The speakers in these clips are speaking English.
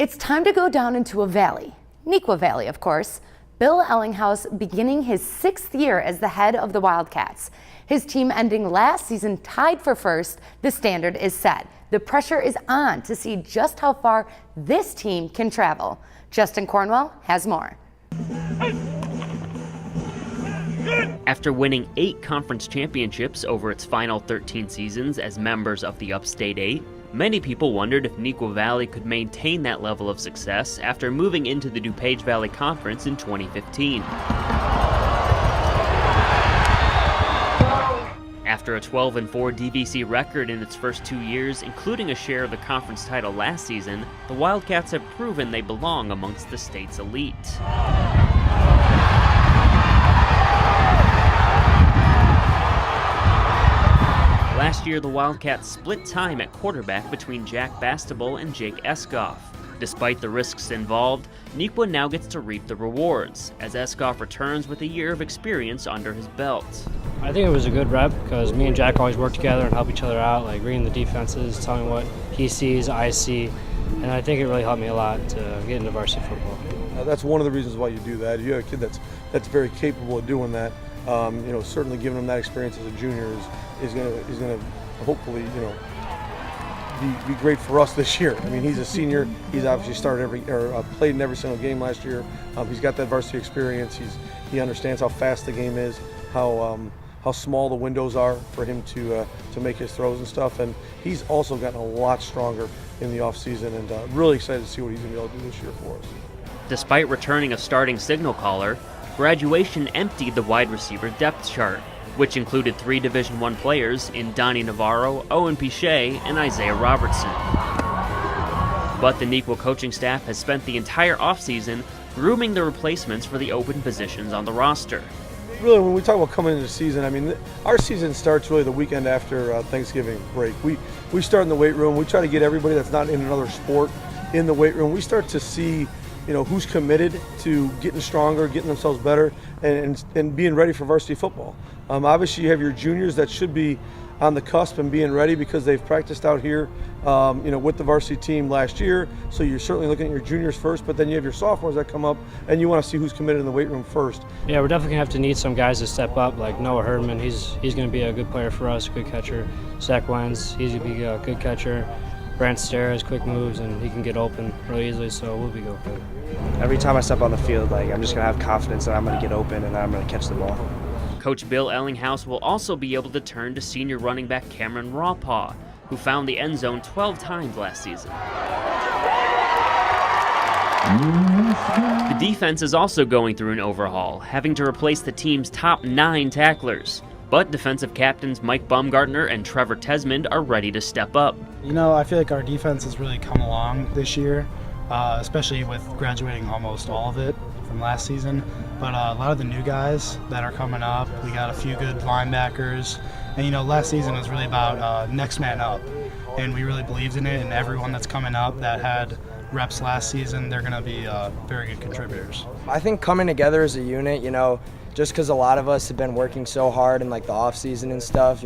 It's time to go down into a valley, Neuqua Valley, of course. Bill Ellinghouse beginning his 6th year as the head of the Wildcats. His team ending last season tied for first. The standard is set. The pressure is on to see just how far this team can travel. Justin Cornwell has more. After winning 8 conference championships over its final 13 seasons as members of the Upstate 8, many people wondered if Neuqua Valley could maintain that level of success after moving into the DuPage Valley Conference in 2015. After a 12-4 DVC record in its first 2 years, including a share of the conference title last season, the Wildcats have proven they belong amongst the state's elite. Last year, the Wildcats split time at quarterback between Jack Bastable and Jake Eskoff. Despite the risks involved, Neuqua now gets to reap the rewards, as Eskoff returns with a year of experience under his belt. I think it was a good rep because me and Jack always work together and help each other out, like reading the defenses, telling what he sees, I see, and I think it really helped me a lot to get into varsity football. That's one of the reasons why you do that. You have a kid that's very capable of doing that. Certainly giving him that experience as a junior is going to hopefully be great for us this year. I mean, he's a senior. He's obviously played in every single game last year. He's got that varsity experience. He understands how fast the game is, how small the windows are for him to make his throws and stuff. And he's also gotten a lot stronger in the off season, and really excited to see what he's going to be able to do this year for us. Despite returning a starting signal caller, graduation emptied the wide receiver depth chart, which included 3 Division I players in Donnie Navarro, Owen Pichet, and Isaiah Robertson. But the Neuqua coaching staff has spent the entire offseason grooming the replacements for the open positions on the roster. Really, when we talk about coming into the season, I mean, our season starts really the weekend after Thanksgiving break. We start in the weight room. We try to get everybody that's not in another sport in the weight room. We start to see who's committed to getting stronger, getting themselves better, and being ready for varsity football. Obviously, you have your juniors that should be on the cusp and being ready because they've practiced out here, with the varsity team last year. So you're certainly looking at your juniors first, but then you have your sophomores that come up, and you want to see who's committed in the weight room first. Yeah, we're definitely going to have to need some guys to step up, like Noah Herdman. He's going to be a good player for us, good catcher. Zach Wenz, he's going to be a good catcher. Brant Stair has quick moves, and he can get open really easily, so we'll be good. Every time I step on the field, I'm just going to have confidence that I'm going to get open and I'm going to catch the ball. Coach Bill Ellinghouse will also be able to turn to senior running back Cameron Rawpaw, who found the end zone 12 times last season. The defense is also going through an overhaul, having to replace the team's top 9 tacklers. But defensive captains Mike Baumgartner and Trevor Tesmond are ready to step up. I feel like our defense has really come along this year, especially with graduating almost all of it from last season. But a lot of the new guys that are coming up, we got a few good linebackers. And last season was really about next man up. And we really believed in it, and everyone that's coming up that had reps last season, they're going to be very good contributors. I think coming together as a unit, just because a lot of us have been working so hard in the off season and stuff,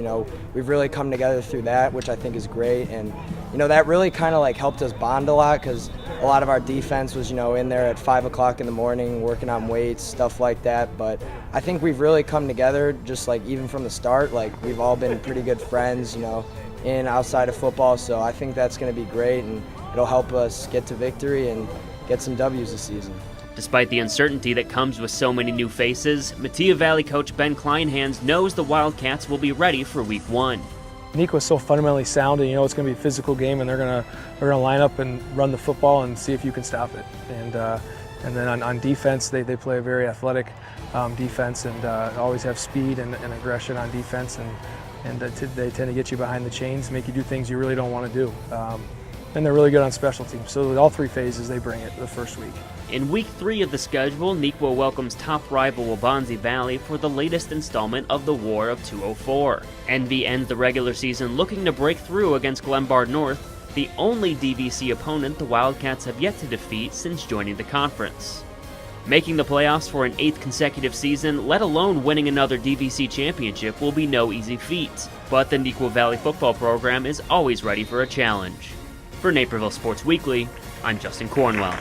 we've really come together through that, which I think is great. And that really kind of helped us bond a lot, because a lot of our defense was in there at 5 o'clock in the morning working on weights, stuff like that. But I think we've really come together, just even from the start. We've all been pretty good friends, in and outside of football. So I think that's going to be great, and it'll help us get to victory and get some W's this season. Despite the uncertainty that comes with so many new faces, Metea Valley coach Ben Kleinhans knows the Wildcats will be ready for Week 1. Neuqua is so fundamentally sound, and it's going to be a physical game, and they're going to line up and run the football and see if you can stop it. And then on defense, they play a very athletic defense, and always have speed and aggression on defense, and they tend to get you behind the chains, make you do things you really don't want to do. And they're really good on special teams. So all 3 phases, they bring it the first week. In Week 3 of the schedule, Neuqua welcomes top rival Waubonsie Valley for the latest installment of the War of 204. NV ends the regular season looking to break through against Glenbard North, the only DVC opponent the Wildcats have yet to defeat since joining the conference. Making the playoffs for an 8th consecutive season, let alone winning another DVC championship, will be no easy feat. But the Neuqua Valley football program is always ready for a challenge. For Naperville Sports Weekly, I'm Justin Cornwell.